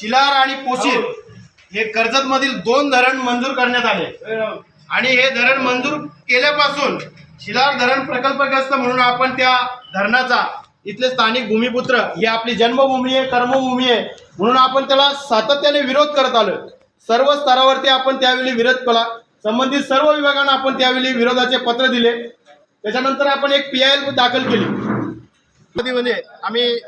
शिलार आणि पोशीर हे कर्जत मधील 2 धरण मंजूर करण्यात आले आणि हे धरण मंजूर केल्यापासून शिलार धरण प्रकल्पग्रस्त म्हणून आपण त्या धरणाचा इथले स्थानिक भूमिपुत्र ही आपली जन्मभूमी आहे, कर्मभूमी आहे म्हणून आपण त्याला सातत्याने विरोध करत आलो। सर्व स्तरावरती आपण त्यावेळी विरोध केला, संबंधित सर्व विभागांना आपण त्यावेळी विरोधाचे पत्र दिले। त्याच्यानंतर आपण एक PIL दाखल केली। मध्ये आम्ही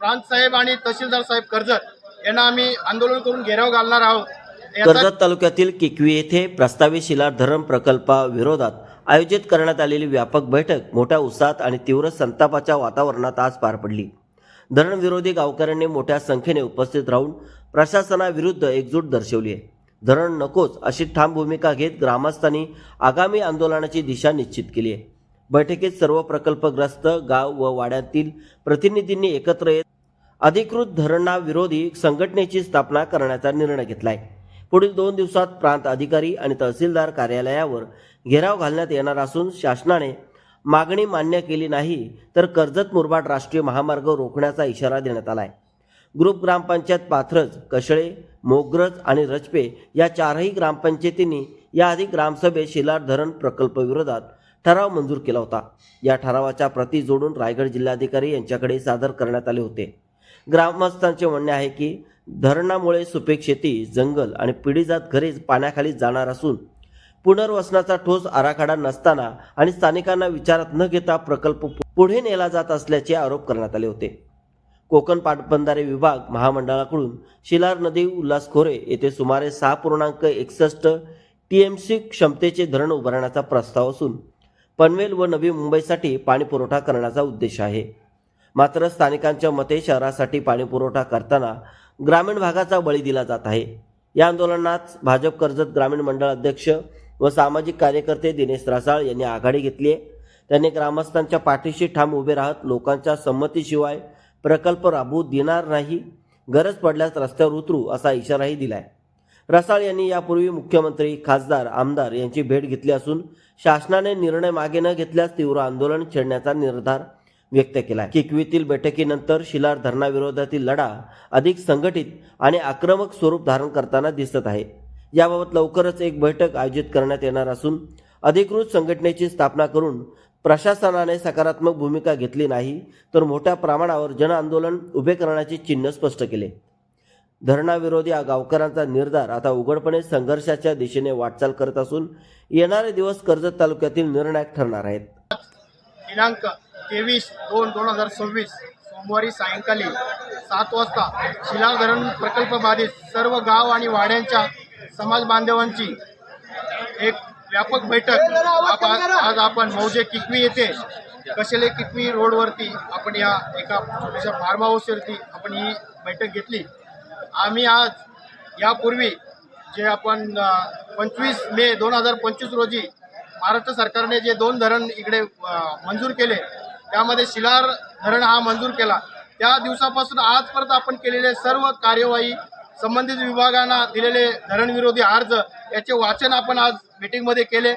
प्रांत साहेब आणि तहसीलदार साहेब कर्जत यांना आम्ही आंदोलन करून घेराव घालणार आहोत। कर्जत तालुक्यातील किकवी येथे प्रस्तावित शिलार धरण प्रकल्पाविरोधात आयोजित करण्यात आलेली व्यापक बैठक मोठ्या उत्साहात आणि तीव्र संतापाच्या वातावरणात आज पार पडली। धरण विरोधी गावकऱ्यांनी मोठ्या संख्येने उपस्थित राहून प्रशासनाविरुद्ध एकजूट दर्शवली आहे। धरण नकोच अशी ठाम भूमिका घेत ग्रामस्थांनी आगामी आंदोलनाची दिशा निश्चित केली आहे। बैठकीत सर्व प्रकल्पग्रस्त गाव व वाड्यातील प्रतिनिधींनी एकत्र येत अधिकृत धरणाविरोधी संघटनेची स्थापना करण्याचा निर्णय घेतला आहे। पुढील 2 दिवसात प्रांत अधिकारी आणि तहसीलदार कार्यालयावर घेराव घालण्यात येणार असून शासनाने मागणी मान्य केली नाही तर कर्जत मुरबाड राष्ट्रीय महामार्ग रोखण्याचा इशारा देण्यात आला आहे। ग्रुप ग्रामपंचायत पाथरज, कशळे, मोग्रज आणि रजपे या 4ही ग्रामपंचायतींनी याआधी ग्रामसभेत शिलार धरण प्रकल्पाविरोधात ठराव मंजूर केला होता। या ठरावाच्या प्रती जोडून रायगड जिल्हाधिकारी यांच्याकडे सादर करण्यात आले होते। ग्रामस्थांचे म्हणणे आहे की धरणामुळे सुपीक शेती, जंगल आणि पिढीजात घरे पाण्याखाली जाणार असून पुनर्वसनाचा ठोस आराखडा नसताना आणि स्थानिकांना विचारात न घेता प्रकल्प पुढे नेला जात असल्याचे आरोप करण्यात आले होते। कोकण पाटबंधारे विभाग महामंडळाकडून शिलार नदी उल्हास खोरे येथे सुमारे 6.61 TMC क्षमतेचे धरण उभारण्याचा प्रस्ताव असून पनवेल व नवी मुंबईसाठी पाणी पुरवठा करण्याचा उद्देश आहे। मात्र स्थानिकांच्या मते शहरासाठी पाणी पुरवठा करताना ग्रामीण भागाचा बळी दिला जात आहे। या आंदोलनात भाजप कर्जत ग्रामीण मंडळ अध्यक्ष व सामाजिक कार्यकर्ते दिनेश रासाळ यांनी आघाडी घेतली आहे। त्यांनी ग्रामस्थांच्या पाठीशी ठाम उभे राहत लोकांच्या संमतीशिवाय प्रकल्प राबवू देणार नाही, गरज पडल्यास रस्त्यावर उतरू असा इशाराही दिलाय। रसाळ यांनी यापूर्वी मुख्यमंत्री, खासदार, आमदार यांची भेट घेतली असून शासनाने निर्णय मागे न घेतल्यास तीव्र आंदोलन छेडण्याचा निर्धार व्यक्त केला। किकवीतील बैठकीनंतर शिलार धरणाविरोधातील लढा अधिक संघटित आणि आक्रमक स्वरूप धारण करताना दिसत आहे। याबाबत लवकरच एक बैठक आयोजित करण्यात येणार असून अधिकृत संघटनेची स्थापना करून प्रशासनाने सकारात्मक भूमिका घेतली नाही तर मोठ्या प्रमाणावर जन आंदोलन उभे करण्याचे चिन्ह स्पष्ट केले। धरणाविरोधी गावकऱ्यांचा निर्धार आता उघडपणे संघर्षाच्या दिशेने वाटचाल करत असून येणारे दिवस कर्जत तालुक्यातील निर्णायक ठरणार आहेत। दिनांक 23/2/2026 सोमवारी सायंकाळी 7 वाजता शिलार धरण प्रकल्प बाधित सर्व गाव आणि वाड्यांच्या समाज बांधवांची एक व्यापक बैठक आज आपण मौजे किकवी येथे कशेले किकवी रोडवरती आपण या एका छोट्याशा फार्म हाऊसवरती आपण ही बैठक घेतली। आम्ही आज यापूर्वी जे आपण 25 मे 2025 रोजी महाराष्ट्र सरकारने जे 2 धरण इकडे मंजूर केले त्यामध्ये शिलार धरण हा मंजूर केला। त्या दिवसापासून आजपर्यंत आपण केलेले सर्व कार्यवाही, संबंधित विभागांना दिलेले धरण विरोधी अर्ज याचे वाचन आपण आज मीटिंगमध्ये केले।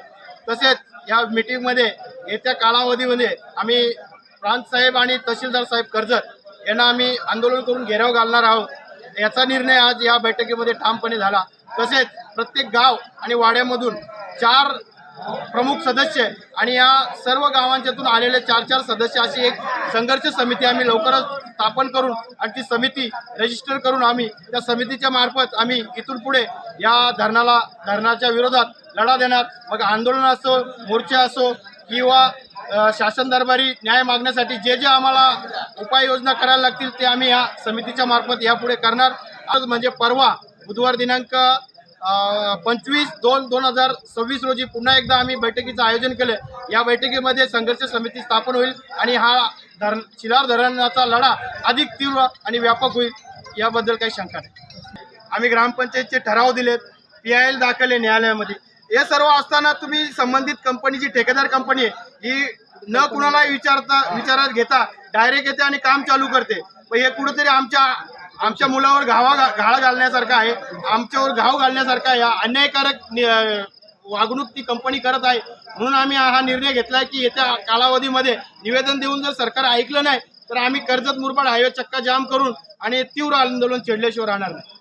तसेच या मीटिंगमध्ये येत्या कालावधीमध्ये आम्ही प्रांत साहेब आणि तहसीलदार साहेब कर्जत यांना आम्ही आंदोलन करून घेराव घालणार आहोत। याचा निर्णय आज या बैठकीमध्ये ठामपणे झाला। तसेच प्रत्येक गाव आणि वाड्यामधून 4 प्रमुख सदस्य आणि या सर्व गावांच्यातून आलेले 4 सदस्य अशी एक संघर्ष समिती आम्ही लवकरच स्थापन करून आणि ती समिती रजिस्टर करून आम्ही त्या समितीच्या मार्फत आम्ही इथून पुढे या धरणाच्या विरोधात लढा देणार। मग आंदोलन असो, मोर्चा असो किंवा शासन दरबारी न्याय मागण्यासाठी जे जे आम्हाला उपाययोजना करायला लागतील ते आम्ही या समितीच्या मार्फत यापुढे करणार। आज म्हणजे परवा बुधवार दिनांक 25/2/2026 रोजी पुन्हा एकदा आम्ही बैठकीचं आयोजन केले। या बैठकीमध्ये संघर्ष समिती स्थापन होईल आणि हा शिलार धरणाचा लढा अधिक तीव्र आणि व्यापक होईल याबद्दल काही शंका नाही। आम्ही ग्रामपंचायतचे ठराव दिलेत, PIL दाखल आहे न्यायालयामध्ये। हे सर्व असताना तुम्ही संबंधित कंपनीची ठेकेदार कंपनी आहे ही न कुणाला विचारात घेता डायरेक्ट येते आणि काम चालू करते। पण हे कुठेतरी आमच्या मुलावर घाळ घालण्यासारखं आहे, आमच्यावर घाव घालण्यासारखं आहे। अन्यायकारक वागणूक ती कंपनी करत आहे। म्हणून आम्ही हा निर्णय घेतला की येत्या कालावधीमध्ये निवेदन देऊन जर सरकार ऐकलं नाही तर आम्ही कर्जत मुरबाड हायवे चक्का जाम करून आणि तीव्र आंदोलन छेडल्याशिवाय राहणार नाही।